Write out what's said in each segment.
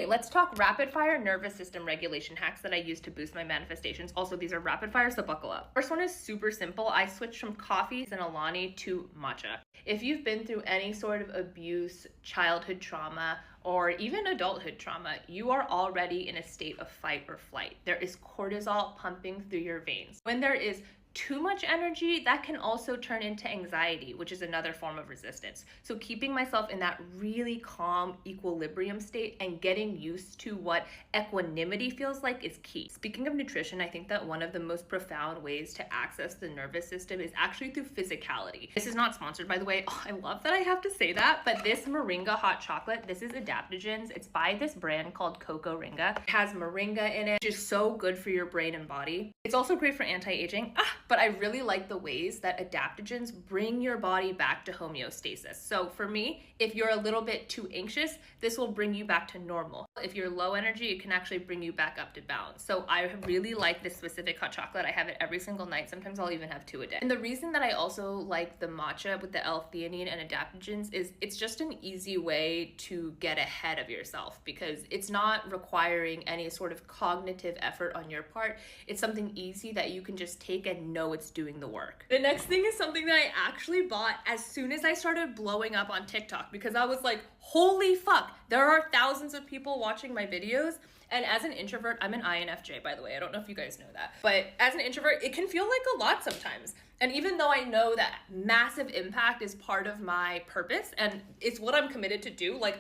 let's talk rapid fire nervous system regulation hacks that I use to boost my manifestations. Also, these are rapid fire, so buckle up. First one is super simple. I switched from coffee and Alani to matcha. If you've been through any sort of abuse, childhood trauma, or even adulthood trauma, you are already in a state of fight or flight. There is cortisol pumping through your veins. When there is too much energy, that can also turn into anxiety, which is another form of resistance. So keeping myself in that really calm equilibrium state and getting used to what equanimity feels like is key. Speaking of nutrition, I think that one of the most profound ways to access the nervous system is actually through physicality. This is not sponsored, by the way. Oh, I love that I have to say that, but this moringa hot chocolate, this is adaptogens. It's by this brand called Coco Ringa. It has moringa in it, which is so good for your brain and body. It's also great for anti-aging. But I really like the ways that adaptogens bring your body back to homeostasis. So for me, if you're a little bit too anxious, this will bring you back to normal. If you're low energy, it can actually bring you back up to balance. So I really like this specific hot chocolate. I have it every single night. Sometimes I'll even have 2 a day. And the reason that I also like the matcha with the L-theanine and adaptogens is it's just an easy way to get ahead of yourself because it's not requiring any sort of cognitive effort on your part. It's something easy that you can just take and know it's doing the work. The next thing is something that I actually bought as soon as I started blowing up on TikTok because I was like, holy fuck, there are thousands of people watching my videos. And as an introvert, I'm an INFJ, by the way. I don't know if you guys know that. But as an introvert, it can feel like a lot sometimes. And even though I know that massive impact is part of my purpose and it's what I'm committed to do, like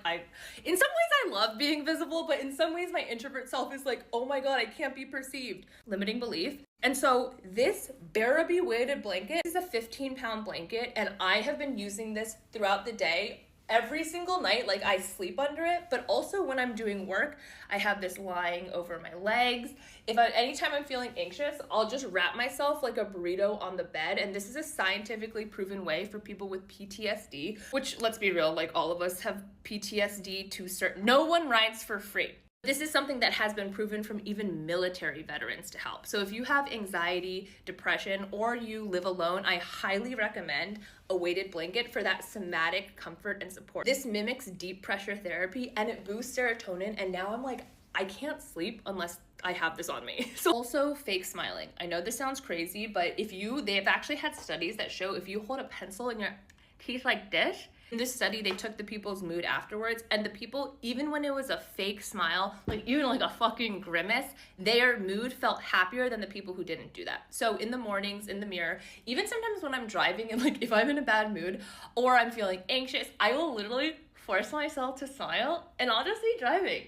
in some ways I love being visible, but in some ways my introvert self is like, oh my God, I can't be perceived. Limiting belief. And so this Bearaby weighted blanket is a 15-pound blanket and I have been using this throughout the day. Every single night, like I sleep under it, but also when I'm doing work, I have this lying over my legs. Anytime I'm feeling anxious, I'll just wrap myself like a burrito on the bed. And this is a scientifically proven way for people with PTSD, which let's be real, like all of us have PTSD to certain, no one rides for free. This is something that has been proven from even military veterans to help. So if you have anxiety, depression, or you live alone, I highly recommend a weighted blanket for that somatic comfort and support. This mimics deep pressure therapy and it boosts serotonin. And now I'm like, I can't sleep unless I have this on me. So also fake smiling. I know this sounds crazy, but they've actually had studies that show if you hold a pencil in your teeth like this, in this study, they took the people's mood afterwards, and the people, even when it was a fake smile, like even like a fucking grimace, their mood felt happier than the people who didn't do that. So in the mornings, in the mirror, even sometimes when I'm driving and like if I'm in a bad mood or I'm feeling anxious, I will literally force myself to smile and I'll just be driving.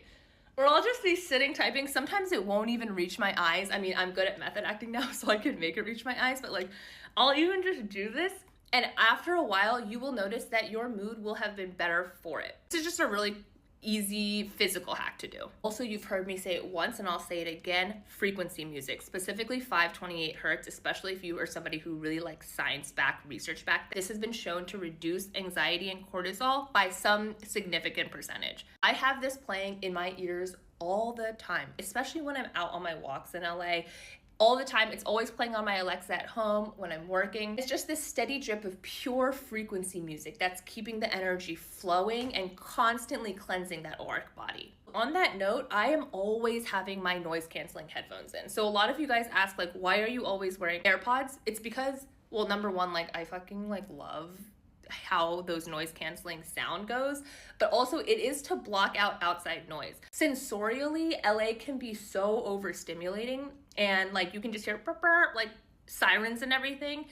Or I'll just be sitting typing. Sometimes it won't even reach my eyes. I mean, I'm good at method acting now, so I can make it reach my eyes, but like I'll even just do this. And after a while, you will notice that your mood will have been better for it. This is just a really easy physical hack to do. Also, you've heard me say it once and I'll say it again, frequency music, specifically 528 hertz, especially if you are somebody who really likes science-backed, research-backed. This has been shown to reduce anxiety and cortisol by some significant percentage. I have this playing in my ears all the time, especially when I'm out on my walks in LA. All the time. It's always playing on my Alexa at home when I'm working. It's just this steady drip of pure frequency music that's keeping the energy flowing and constantly cleansing that auric body. On that note, I am always having my noise canceling headphones in. So a lot of you guys ask like, why are you always wearing AirPods? It's because, well, number one, like I fucking like love how those noise canceling sound goes, but also it is to block out outside noise. Sensorially, LA can be so overstimulating and like you can just hear burp, burp, like sirens and everything.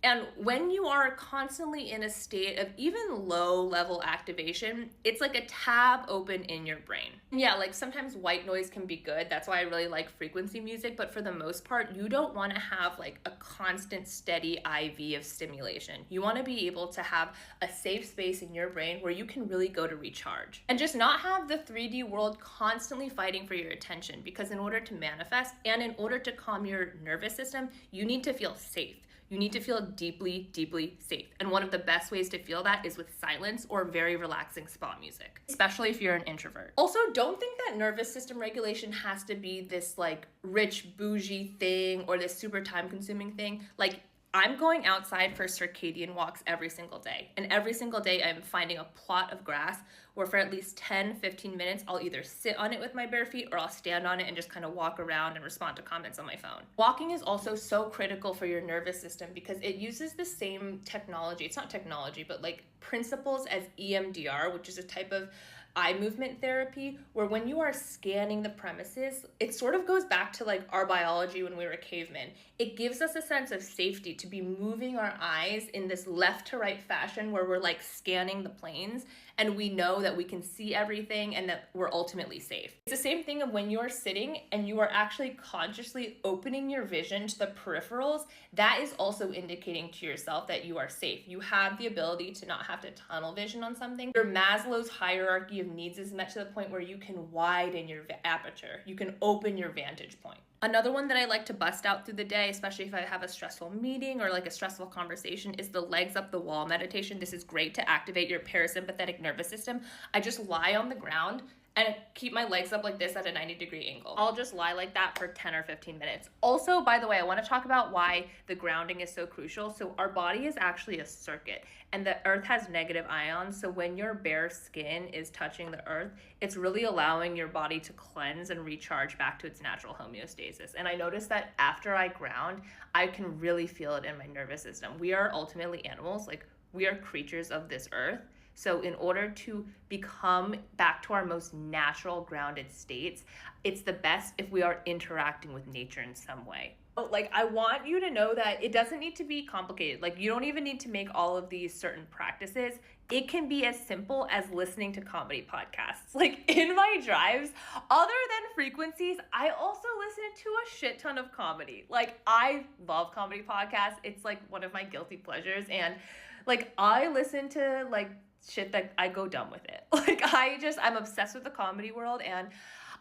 And when you are constantly in a state of even low level activation, it's like a tab open in your brain. Yeah, like sometimes white noise can be good. That's why I really like frequency music. But for the most part, you don't want to have like a constant steady IV of stimulation. You want to be able to have a safe space in your brain where you can really go to recharge and just not have the 3D world constantly fighting for your attention. Because in order to manifest and in order to calm your nervous system, you need to feel safe. You need to feel deeply, deeply safe. And one of the best ways to feel that is with silence or very relaxing spa music, especially if you're an introvert. Also, don't think that nervous system regulation has to be this like rich, bougie thing or this super time consuming thing. Like I'm going outside for circadian walks every single day. And every single day, I'm finding a plot of grass where for at least 10, 15 minutes, I'll either sit on it with my bare feet or I'll stand on it and just kind of walk around and respond to comments on my phone. Walking is also so critical for your nervous system because it uses the same technology. It's not technology, but like principles as EMDR, which is a type of eye movement therapy, where when you are scanning the premises, it sort of goes back to like our biology when we were cavemen. It gives us a sense of safety to be moving our eyes in this left to right fashion where we're like scanning the planes and we know that we can see everything and that we're ultimately safe. It's the same thing of when you're sitting and you are actually consciously opening your vision to the peripherals. That is also indicating to yourself that you are safe. You have the ability to not have to tunnel vision on something. Your Maslow's hierarchy of needs is met to the point where you can widen your aperture. You can open your vantage point. Another one that I like to bust out through the day, especially if I have a stressful meeting or like a stressful conversation, is the legs up the wall meditation. This is great to activate your parasympathetic nervous system. I just lie on the ground and keep my legs up like this at a 90-degree angle. I'll just lie like that for 10 or 15 minutes. Also, by the way, I want to talk about why the grounding is so crucial. So our body is actually a circuit and the earth has negative ions. So when your bare skin is touching the earth, it's really allowing your body to cleanse and recharge back to its natural homeostasis. And I noticed that after I ground, I can really feel it in my nervous system. We are ultimately animals, like we are creatures of this earth. So in order to become back to our most natural grounded states, it's the best if we are interacting with nature in some way. Like, I want you to know that it doesn't need to be complicated. Like, you don't even need to make all of these certain practices. It can be as simple as listening to comedy podcasts. Like, in my drives, other than frequencies, I also listen to a shit ton of comedy. Like, I love comedy podcasts. It's like one of my guilty pleasures. And like, I listen to like shit that I go dumb with it. Like, I'm obsessed with the comedy world. And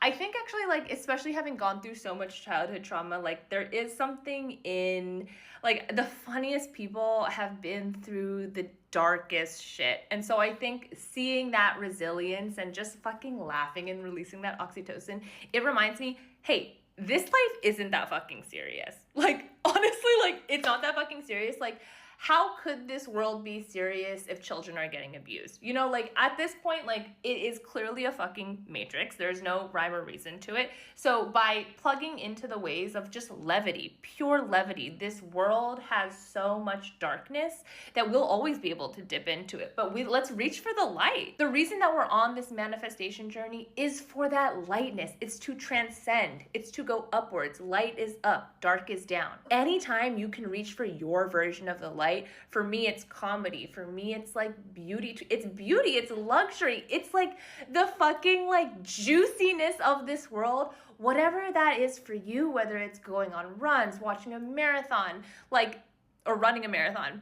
I think actually, like, especially having gone through so much childhood trauma, like there is something in like the funniest people have been through the darkest shit. And so I think seeing that resilience and just fucking laughing and releasing that oxytocin, it reminds me, hey, this life isn't that fucking serious. Like, honestly, like, it's not that fucking serious. Like, how could this world be serious if children are getting abused? You know, like at this point, like it is clearly a fucking matrix. There's no rhyme or reason to it. So by plugging into the ways of just levity, pure levity, this world has so much darkness that we'll always be able to dip into it. But let's reach for the light. The reason that we're on this manifestation journey is for that lightness. It's to transcend. It's to go upwards. Light is up, dark is down. Anytime you can reach for your version of the light, for me, it's comedy. For me, it's like beauty. It's beauty. It's luxury. It's like the fucking like juiciness of this world. Whatever that is for you, whether it's going on runs, watching a marathon, like, or running a marathon.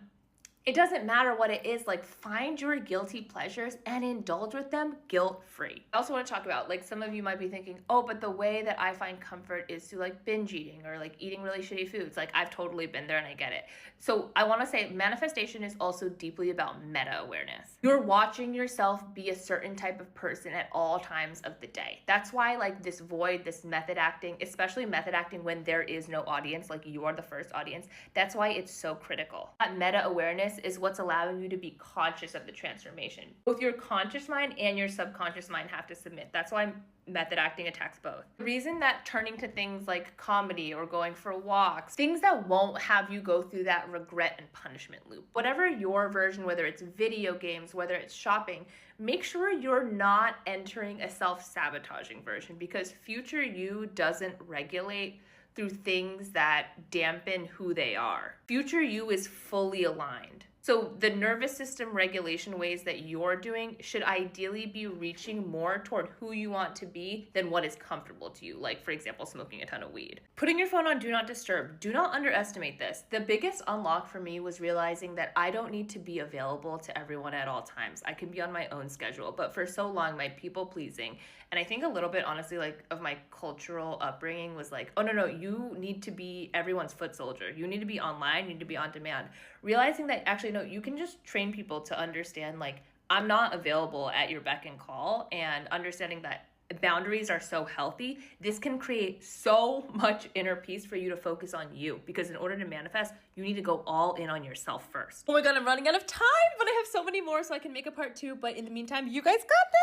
It doesn't matter what it is, like find your guilty pleasures and indulge with them guilt-free. I also want to talk about, like, some of you might be thinking, oh, but the way that I find comfort is through like binge eating or like eating really shitty foods. Like, I've totally been there and I get it. So I want to say manifestation is also deeply about meta awareness. You're watching yourself be a certain type of person at all times of the day. That's why like this void, this method acting, especially method acting when there is no audience, like you are the first audience, that's why it's so critical. That meta awareness is what's allowing you to be conscious of the transformation. Both your conscious mind and your subconscious mind have to submit. That's why method acting attacks both. The reason that turning to things like comedy or going for walks, things that won't have you go through that regret and punishment loop, whatever your version, whether it's video games, whether it's shopping, make sure you're not entering a self-sabotaging version, because future you doesn't regulate through things that dampen who they are. Future you is fully aligned. So the nervous system regulation ways that you're doing should ideally be reaching more toward who you want to be than what is comfortable to you. Like, for example, smoking a ton of weed. Putting your phone on do not disturb. Do not underestimate this. The biggest unlock for me was realizing that I don't need to be available to everyone at all times. I can be on my own schedule. But for so long, my people pleasing, and I think a little bit, honestly, like of my cultural upbringing was like, oh, no, you need to be everyone's foot soldier. You need to be online. You need to be on demand. Realizing that actually, no, you can just train people to understand, like, I'm not available at your beck and call, and understanding that boundaries are so healthy, this can create so much inner peace for you to focus on you. Because in order to manifest, you need to go all in on yourself first. Oh my God, I'm running out of time, but I have so many more so I can make a part 2. But in the meantime, you guys got this.